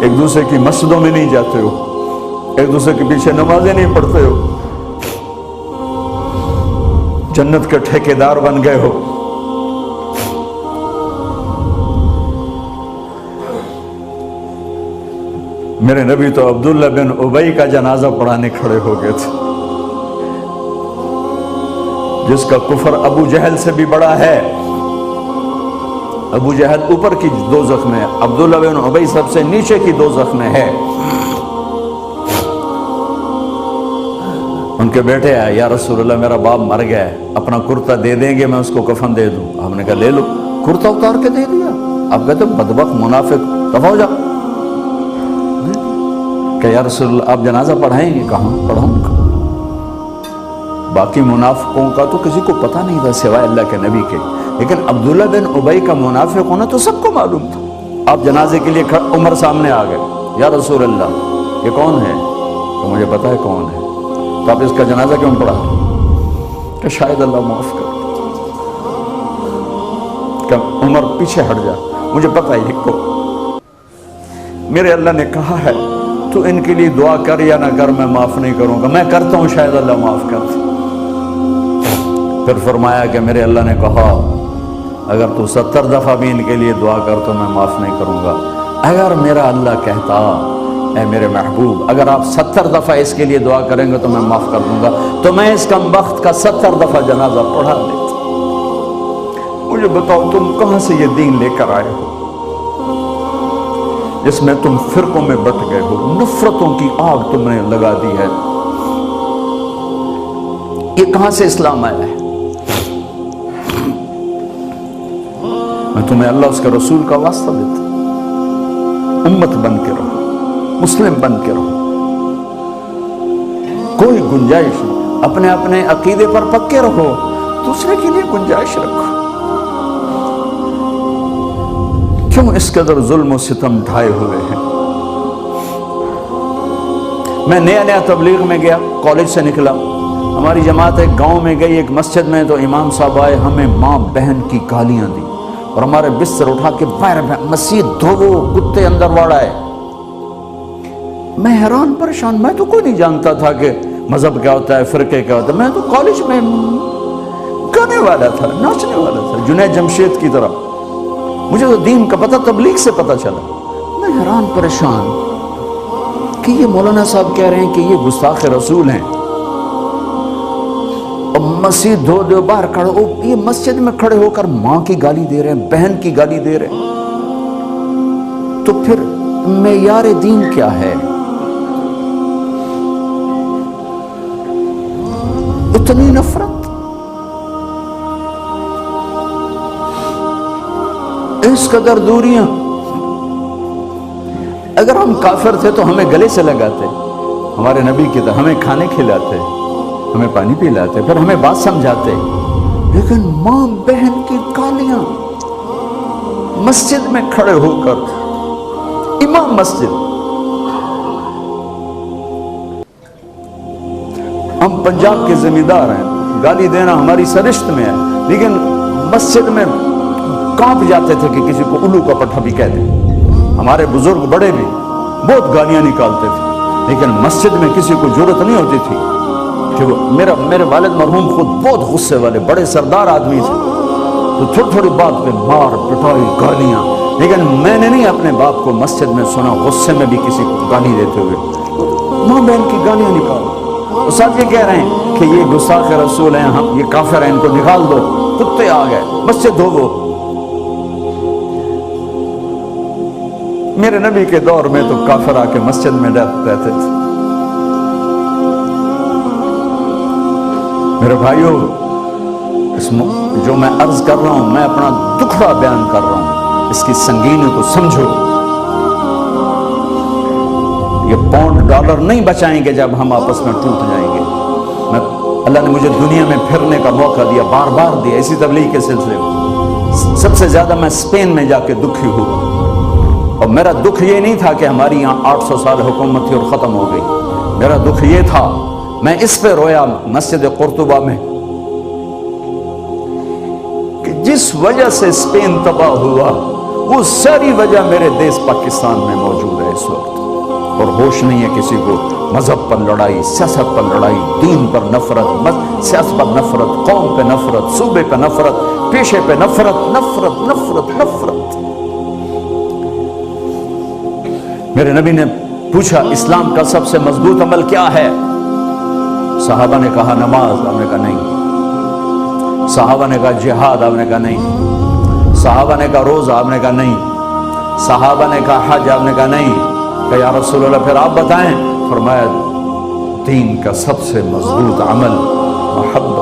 ایک دوسرے کی مسجدوں میں نہیں جاتے ہو، ایک دوسرے کے پیچھے نمازیں نہیں پڑھتے ہو، جنت کے ٹھیکیدار بن گئے ہو۔ میرے نبی تو عبداللہ بن ابی کا جنازہ پڑھانے کھڑے ہو گئے تھے، جس کا کفر ابو جہل سے بھی بڑا ہے۔ ابو جہل اوپر کی دوزخ میں، عبداللہ بن ابی سب سے نیچے کی دوزخ میں ہے۔ ان کے بیٹے آئے، یا رسول اللہ میرا باپ مر گیا ہے، اپنا کرتا دے دیں گے میں اس کو کفن دے دوں؟ آپ نے کہا لے لو۔ کرتا اتار کے دے دیا۔ آپ کہتے بدبخت منافق، دفع ہو جا۔ کہ یا رسول اللہ آپ جنازہ پڑھائیں گے؟ کہاں پڑھاؤں گا؟ باقی منافقوں کا تو کسی کو پتہ نہیں تھا سوائے اللہ کے نبی کے، لیکن عبداللہ بن ابی کا منافق ہونا تو سب کو معلوم تھا۔ آپ جنازے کے لیے عمر سامنے آ گئے، یا رسول اللہ یہ کون ہے؟ تو مجھے پتا ہے کون ہے، تو آپ اس کا جنازہ کیوں پڑھا؟ کہ شاید اللہ معاف کر۔ کہ عمر پیچھے ہٹ جا، مجھے پتا ہے یہ کو، میرے اللہ نے کہا ہے تو ان کے لیے دعا کر یا نہ کر، میں معاف نہیں کروں گا، میں کرتا ہوں شاید اللہ معاف کر دے۔ پھر فرمایا کہ میرے اللہ نے کہا اگر تو 70 دفعہ بھی ان کے لیے دعا کر تو میں معاف نہیں کروں گا۔ اگر میرا اللہ کہتا اے میرے محبوب اگر آپ 70 دفعہ اس کے لیے دعا کریں گے تو میں معاف کر دوں گا، تو میں اس کم بخت کا 70 دفعہ جنازہ پڑھا دیتا۔ مجھے بتاؤ تم کہاں سے یہ دین لے کر آئے ہو جس میں تم فرقوں میں بٹ گئے ہو، نفرتوں کی آگ تم نے لگا دی ہے؟ یہ کہاں سے اسلام آیا ہے؟ میں تمہیں اللہ اس کے رسول کا واسطہ دیتا ہوں، امت بن کے رہو، مسلم بن کے رہو، کوئی گنجائش نہیں، اپنے اپنے عقیدے پر پکے رہو، دوسرے کے لیے گنجائش رکھو۔ کیوں اس قدر ظلم و ستم ڈھائے ہوئے ہیں؟ میں نیا تبلیغ میں گیا، کالج سے نکلا، ہماری جماعت ایک گاؤں میں گئی، ایک مسجد میں، تو امام صاحب آئے، ہمیں ماں بہن کی گالیاں دی اور ہمارے بستر اٹھا کے باہر مسجد دھوو، کتے اندر واڑا ہے۔ میں حیران پریشان، میں تو کوئی نہیں جانتا تھا کہ مذہب کیا ہوتا ہے، فرقے کیا ہوتا ہے، میں تو کالج میں گانے والا تھا، ناچنے والا تھا، جنید جمشید کی طرح، مجھے تو دین کا پتہ تبلیغ سے پتہ چلا۔ میں حیران پریشان کہ یہ مولانا صاحب کہہ رہے ہیں کہ یہ گستاخ رسول ہیں، اور مسجد دھو دو باہر کھڑے ہو، یہ مسجد میں کھڑے ہو کر ماں کی گالی دے رہے ہیں، بہن کی گالی دے رہے ہیں، تو پھر معیار دین کیا ہے؟ اتنی نفرت، اس قدر دوریاں۔ اگر ہم کافر تھے تو ہمیں گلے سے لگاتے، ہمارے نبی کی طرح ہمیں کھانے کھلاتے، ہمیں پانی پلاتے، پھر ہمیں بات سمجھاتے، لیکن ماں بہن کی گالیاں، مسجد میں کھڑے ہو کر، امام مسجد۔ ہم پنجاب کے زمیندار ہیں، گالی دینا ہماری سرشت میں ہے، لیکن مسجد میں کانپ جاتے تھے کہ کسی کو الو کا پٹھا بھی کہہ دیں۔ ہمارے بزرگ بڑے بھی بہت گالیاں نکالتے تھے، لیکن مسجد میں کسی کو ضرورت نہیں ہوتی تھی کہ وہ میرے والد مرحوم خود بہت غصے والے بڑے سردار آدمی تھے، تو تھوڑی تھوڑی بات پہ مار پٹائی گالیاں، لیکن میں نے نہیں اپنے باپ کو مسجد میں سنا غصے میں بھی کسی کو گالی دیتے ہوئے ماں بہن کی گالیاں نکالو۔ استاد یہ کہہ رہے ہیں کہ یہ گستاخ رسول ہیں، ہم یہ کافر ہیں، ان کو نکال دو، کتے آ گئے، مسجد دھوو۔ میرے نبی کے دور میں تو کافر آ کے مسجد میں رہتے تھے۔ میرے بھائیوں، جو میں عرض کر رہا ہوں، میں اپنا دکھڑا بیان کر رہا ہوں، اس کی سنگینی کو سمجھو۔ یہ پاؤنڈ ڈالر نہیں بچائیں گے جب ہم آپس میں ٹوٹ جائیں گے۔ اللہ نے مجھے دنیا میں پھرنے کا موقع دیا، بار بار دیا، اسی تبلیغ کے سلسلے میں۔ سب سے زیادہ میں اسپین میں جا کے دکھی ہوا، اور میرا دکھ یہ نہیں تھا کہ ہماری یہاں 800 سال حکومت تھی اور ختم ہو گئی، میرا دکھ یہ تھا، میں اس پہ رویا مسجد قرطبہ میں کہ جس وجہ سے اسپین تباہ ہوا وہ ساری وجہ میرے دیس پاکستان میں موجود ہے اس وقت، اور ہوش نہیں ہے کسی کو۔ مذہب پر لڑائی، سیاست پر لڑائی، دین پر نفرت، سیاست پر نفرت، قوم پہ نفرت، صوبے پہ نفرت، پیشے پہ نفرت، نفرت نفرت نفرت۔ میرے نبی نے پوچھا اسلام کا سب سے مضبوط عمل کیا ہے؟ صحابہ نے کہا نماز، آپ نے کہا نہیں۔ صحابہ نے کہا جہاد، آپ نے کہا نہیں۔ صحابہ نے کہا روزہ، آپ نے کہا نہیں۔ صحابہ نے کہا حج، آپ نے کہا نہیں۔ کہ یا رسول اللہ پھر آپ بتائیں۔ فرمایا دین کا سب سے مضبوط عمل محبت